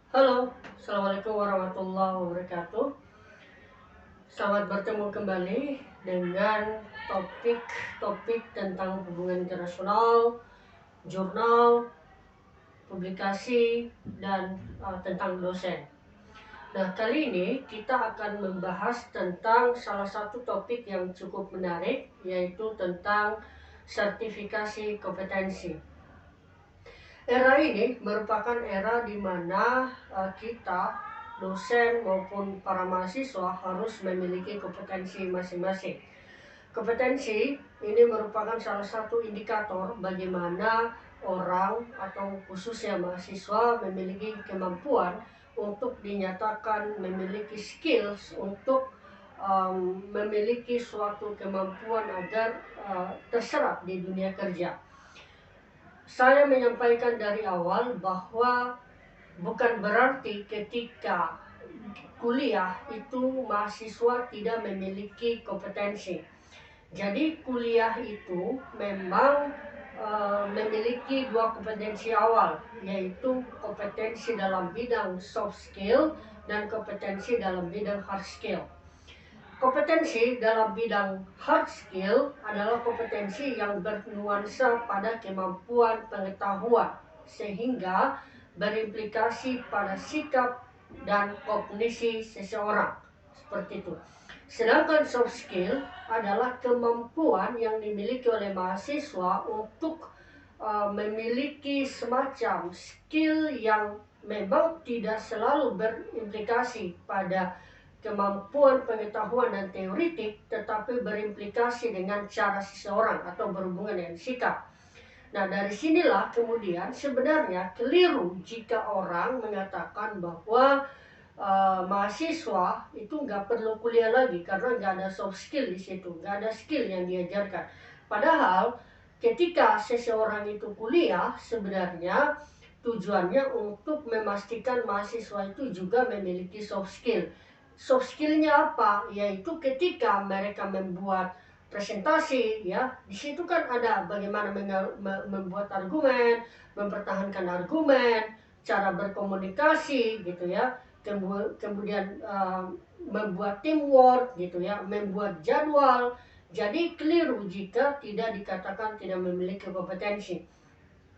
Halo, Assalamualaikum warahmatullahi wabarakatuh. Selamat bertemu kembali dengan topik-topik tentang hubungan internasional, jurnal, publikasi, dan tentang dosen. Nah, kali ini kita akan membahas tentang salah satu topik yang cukup menarik, yaitu tentang sertifikasi kompetensi. Era ini merupakan era di mana kita, dosen maupun para mahasiswa harus memiliki kompetensi masing-masing. Kompetensi ini merupakan salah satu indikator bagaimana orang atau khususnya mahasiswa memiliki kemampuan untuk dinyatakan memiliki skills untuk memiliki suatu kemampuan agar terserap di dunia kerja. Saya menyampaikan dari awal bahwa bukan berarti ketika kuliah itu mahasiswa tidak memiliki kompetensi. Jadi kuliah itu memang memiliki dua kompetensi awal, yaitu kompetensi dalam bidang soft skill dan kompetensi dalam bidang hard skill. Kompetensi dalam bidang hard skill adalah kompetensi yang bernuansa pada kemampuan pengetahuan sehingga berimplikasi pada sikap dan kognisi seseorang, seperti itu. Sedangkan soft skill adalah kemampuan yang dimiliki oleh mahasiswa untuk memiliki semacam skill yang memang tidak selalu berimplikasi pada kemampuan pengetahuan dan teoritik, tetapi berimplikasi dengan cara seseorang atau berhubungan dengan sikap. Nah, dari sinilah kemudian sebenarnya keliru jika orang mengatakan bahwa mahasiswa itu nggak perlu kuliah lagi karena nggak ada soft skill di situ, nggak ada skill yang diajarkan. Padahal ketika seseorang itu kuliah sebenarnya tujuannya untuk memastikan mahasiswa itu juga memiliki soft skill. Soft skillnya apa? Yaitu ketika mereka membuat presentasi, ya, di situ kan ada bagaimana membuat argumen, mempertahankan argumen, cara berkomunikasi, gitu ya. Kemudian membuat teamwork, gitu ya, membuat jadwal. Jadi keliru jika tidak dikatakan tidak memiliki kompetensi.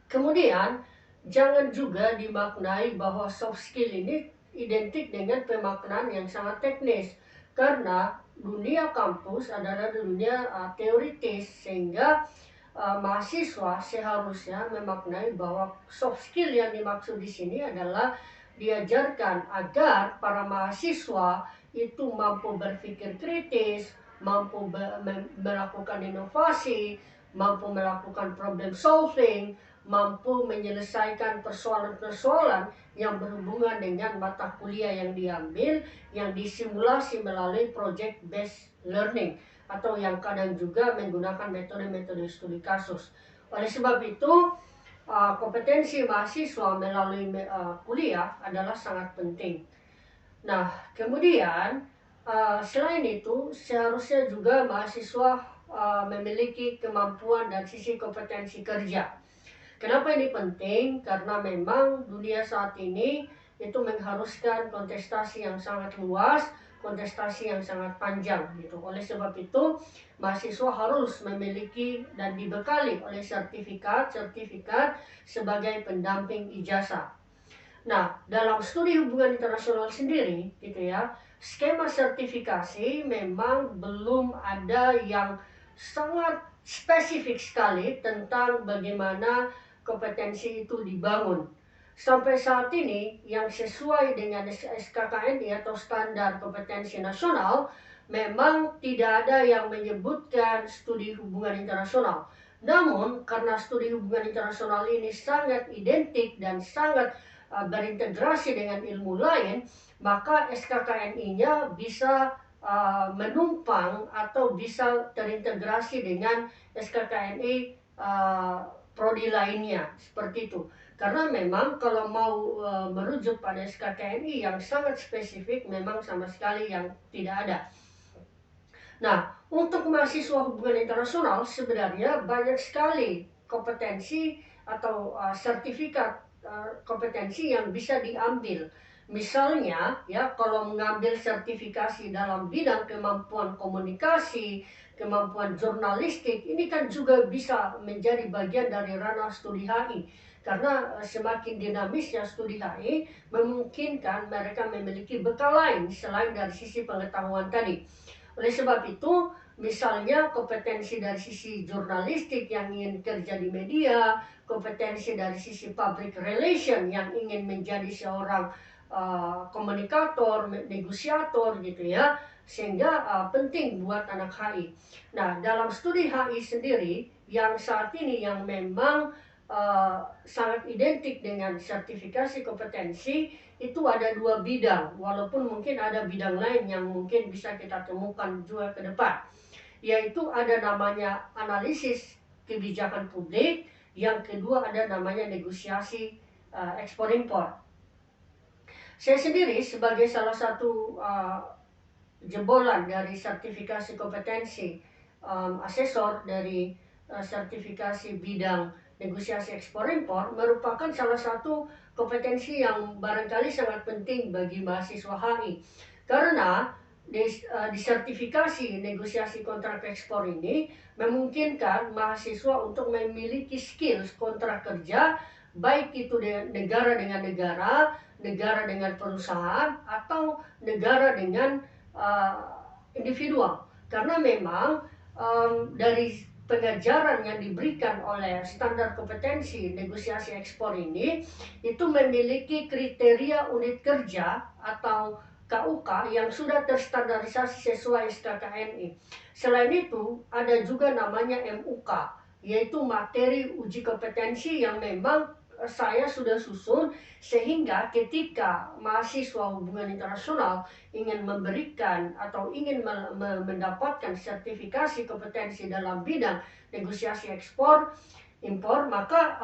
Kemudian jangan juga dimaknai bahwa soft skill ini identik dengan pemaknaan yang sangat teknis, karena dunia kampus adalah dunia teoritis, sehingga mahasiswa seharusnya memaknai bahwa soft skill yang dimaksud di sini adalah diajarkan agar para mahasiswa itu mampu berpikir kritis, mampu melakukan inovasi, mampu melakukan problem solving, mampu menyelesaikan persoalan-persoalan yang berhubungan dengan mata kuliah yang diambil, yang disimulasi melalui project based learning, atau yang kadang juga menggunakan metode-metode studi kasus. Oleh sebab itu, kompetensi mahasiswa melalui kuliah adalah sangat penting. Nah, kemudian selain itu seharusnya juga mahasiswa memiliki kemampuan dan sisi kompetensi kerja. Kenapa ini penting? Karena memang dunia saat ini itu mengharuskan kontestasi yang sangat luas, kontestasi yang sangat panjang gitu. Oleh sebab itu, mahasiswa harus memiliki dan dibekali oleh sertifikat sebagai pendamping ijazah. Nah, dalam studi hubungan internasional sendiri gitu ya, skema sertifikasi memang belum ada yang sangat spesifik sekali tentang bagaimana kompetensi itu dibangun. Sampai saat ini yang sesuai dengan SKKNI atau Standar Kompetensi Nasional memang tidak ada yang menyebutkan studi hubungan internasional. Namun karena studi hubungan internasional ini sangat identik dan sangat berintegrasi dengan ilmu lain, maka SKKNI-nya bisa menumpang atau bisa terintegrasi dengan SKKNI prodi lainnya, seperti itu. Karena memang kalau mau merujuk pada SKKNI yang sangat spesifik, memang sama sekali yang tidak ada. Nah, untuk mahasiswa hubungan internasional sebenarnya banyak sekali kompetensi atau sertifikat kompetensi yang bisa diambil. Misalnya ya, kalau mengambil sertifikasi dalam bidang kemampuan komunikasi, kemampuan jurnalistik, ini kan juga bisa menjadi bagian dari ranah studi HI. Karena semakin dinamisnya studi HI memungkinkan mereka memiliki bekal lain selain dari sisi pengetahuan tadi. Oleh sebab itu, misalnya kompetensi dari sisi jurnalistik yang ingin kerja di media, kompetensi dari sisi public relation yang ingin menjadi seorang komunikator, negosiator gitu ya, sehingga penting buat anak HI. Nah, dalam studi HI sendiri yang saat ini yang memang sangat identik dengan sertifikasi kompetensi itu ada 2 bidang, walaupun mungkin ada bidang lain yang mungkin bisa kita temukan juga ke depan, yaitu ada namanya analisis kebijakan publik, yang kedua ada namanya negosiasi ekspor impor. Saya sendiri sebagai salah satu jebolan dari sertifikasi kompetensi, asesor dari sertifikasi bidang negosiasi ekspor impor, merupakan salah satu kompetensi yang barangkali sangat penting bagi mahasiswa HI. Karena di sertifikasi negosiasi kontrak ekspor ini memungkinkan mahasiswa untuk memiliki skills kontrak kerja, baik itu negara dengan negara, negara dengan perusahaan, atau negara dengan individual. Karena memang dari pengajaran yang diberikan oleh standar kompetensi negosiasi ekspor ini itu memiliki kriteria unit kerja atau KUK yang sudah terstandarisasi sesuai SKKNI. Selain itu ada juga namanya MUK, yaitu materi uji kompetensi yang memang saya sudah susun, sehingga ketika mahasiswa hubungan internasional ingin memberikan atau ingin mendapatkan sertifikasi kompetensi dalam bidang negosiasi ekspor impor, maka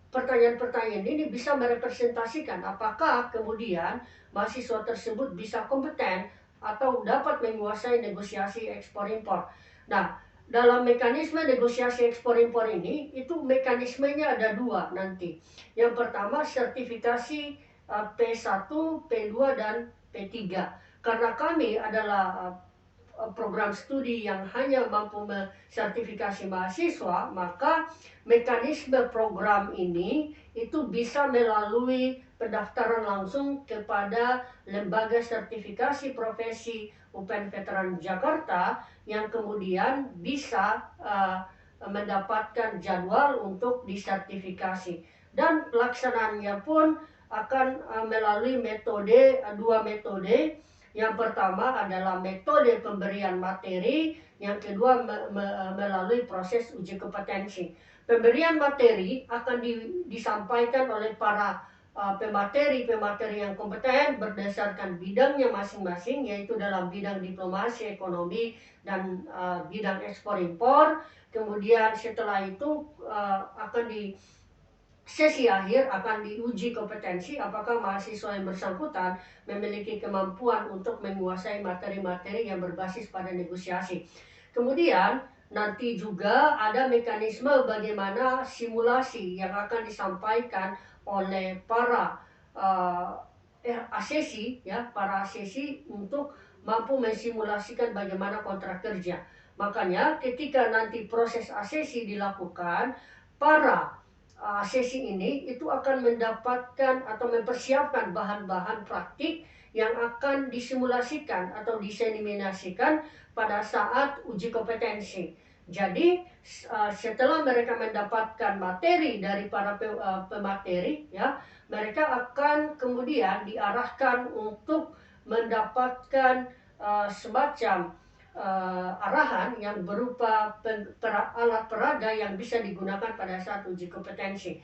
pertanyaan-pertanyaan ini bisa merepresentasikan apakah kemudian mahasiswa tersebut bisa kompeten atau dapat menguasai negosiasi ekspor impor. Nah, dalam mekanisme negosiasi ekspor impor ini, itu mekanismenya ada 2 nanti. Yang pertama sertifikasi P1, P2, dan P3. Karena kami adalah program studi yang hanya mampu mensertifikasi mahasiswa, maka mekanisme program ini itu bisa melalui pendaftaran langsung kepada lembaga sertifikasi profesi UPN Veteran Jakarta, yang kemudian bisa mendapatkan jadwal untuk disertifikasi, dan pelaksanaannya pun akan melalui metode 2 metode. Yang pertama adalah metode pemberian materi, yang kedua melalui proses uji kompetensi. Pemberian materi akan disampaikan oleh para pemateri yang kompeten berdasarkan bidangnya masing-masing, yaitu dalam bidang diplomasi, ekonomi, dan bidang ekspor impor. Kemudian setelah itu akan di sesi akhir akan diuji kompetensi apakah mahasiswa yang bersangkutan memiliki kemampuan untuk menguasai materi-materi yang berbasis pada negosiasi. Kemudian nanti juga ada mekanisme bagaimana simulasi yang akan disampaikan oleh para asesi ya, para asesi untuk mampu mensimulasikan bagaimana kontrak kerja. Makanya ketika nanti proses asesi dilakukan, para asesi ini itu akan mendapatkan atau mempersiapkan bahan-bahan praktik yang akan disimulasikan atau diseminasikan pada saat uji kompetensi. Jadi setelah mereka mendapatkan materi dari para pemateri ya, mereka akan kemudian diarahkan untuk mendapatkan semacam arahan yang berupa alat peraga yang bisa digunakan pada saat uji kompetensi.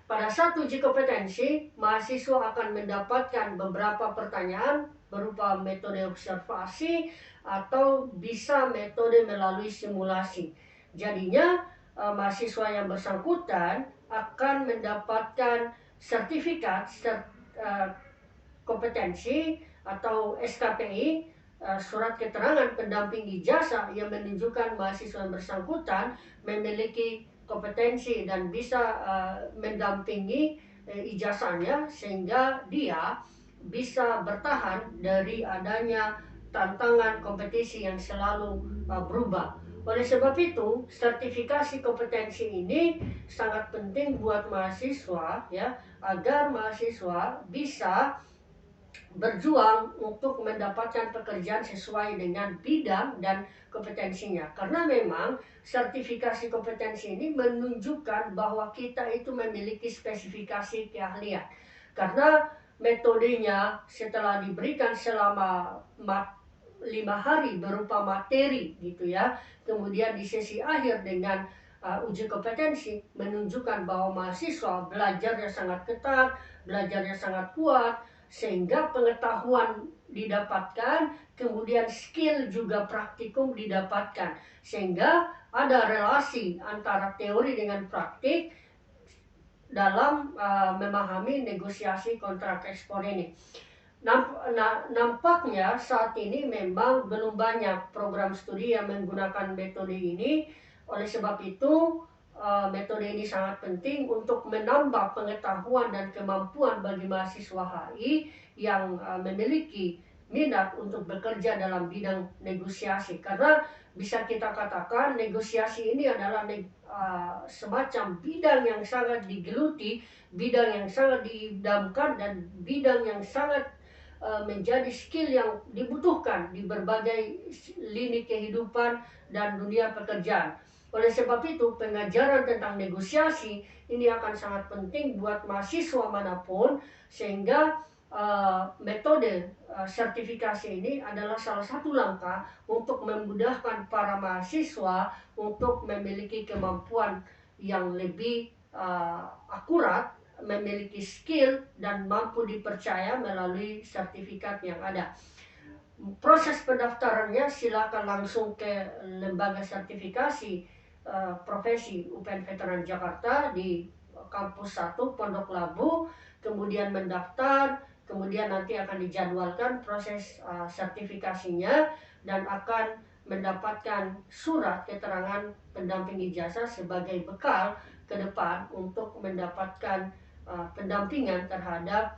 Pada saat uji kompetensi, mahasiswa akan mendapatkan beberapa pertanyaan berupa metode observasi atau bisa metode melalui simulasi. Jadinya mahasiswa yang bersangkutan akan mendapatkan sertifikat kompetensi atau SKPI, surat keterangan pendamping ijazah yang menunjukkan mahasiswa yang bersangkutan memiliki kompetensi dan bisa mendampingi ijazahnya, sehingga dia bisa bertahan dari adanya tantangan kompetisi yang selalu berubah. Oleh sebab itu, sertifikasi kompetensi ini sangat penting buat mahasiswa, ya, agar mahasiswa bisa berjuang untuk mendapatkan pekerjaan sesuai dengan bidang dan kompetensinya. Karena memang sertifikasi kompetensi ini menunjukkan bahwa kita itu memiliki spesifikasi keahlian. Karena metodenya setelah diberikan selama 5 hari berupa materi gitu ya, kemudian di sesi akhir dengan uji kompetensi, menunjukkan bahwa mahasiswa belajarnya sangat ketat, belajarnya sangat kuat, sehingga pengetahuan didapatkan, kemudian skill juga praktikum didapatkan, sehingga ada relasi antara teori dengan praktik dalam memahami negosiasi kontrak ekspor ini. Nampaknya saat ini memang belum banyak program studi yang menggunakan metode ini. Oleh sebab itu, metode ini sangat penting untuk menambah pengetahuan dan kemampuan bagi mahasiswa HI yang memiliki minat untuk bekerja dalam bidang negosiasi. Karena bisa kita katakan negosiasi ini adalah semacam bidang yang sangat digeluti, bidang yang sangat diidamkan, dan bidang yang sangat menjadi skill yang dibutuhkan di berbagai lini kehidupan dan dunia pekerjaan. Oleh sebab itu, pengajaran tentang negosiasi ini akan sangat penting buat mahasiswa manapun, sehingga metode sertifikasi ini adalah salah satu langkah untuk memudahkan para mahasiswa untuk memiliki kemampuan yang lebih akurat, memiliki skill, dan mampu dipercaya melalui sertifikat yang ada. Proses pendaftarannya silakan langsung ke lembaga sertifikasi profesi UPN Veteran Jakarta di kampus 1 Pondok Labu, kemudian mendaftar, kemudian nanti akan dijadwalkan proses sertifikasinya, dan akan mendapatkan surat keterangan pendamping ijazah sebagai bekal ke depan untuk mendapatkan pendampingan terhadap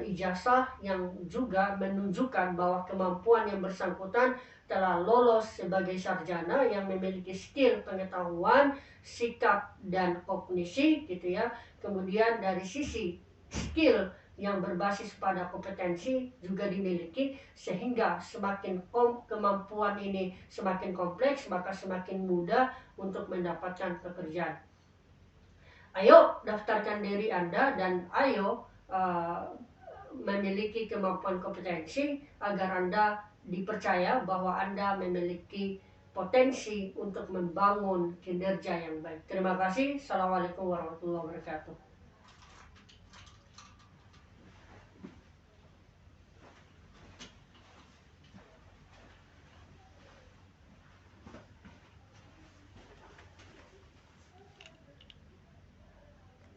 ijazah yang juga menunjukkan bahwa kemampuan yang bersangkutan telah lolos sebagai sarjana yang memiliki skill, pengetahuan, sikap, dan kognisi gitu ya. Kemudian dari sisi skill yang berbasis pada kompetensi juga dimiliki, sehingga semakin kemampuan ini semakin kompleks, maka semakin mudah untuk mendapatkan pekerjaan. Ayo daftarkan diri Anda, dan ayo memiliki kemampuan kompetensi agar Anda dipercaya bahwa Anda memiliki potensi untuk membangun kinerja yang baik. Terima kasih. Assalamualaikum warahmatullahi wabarakatuh.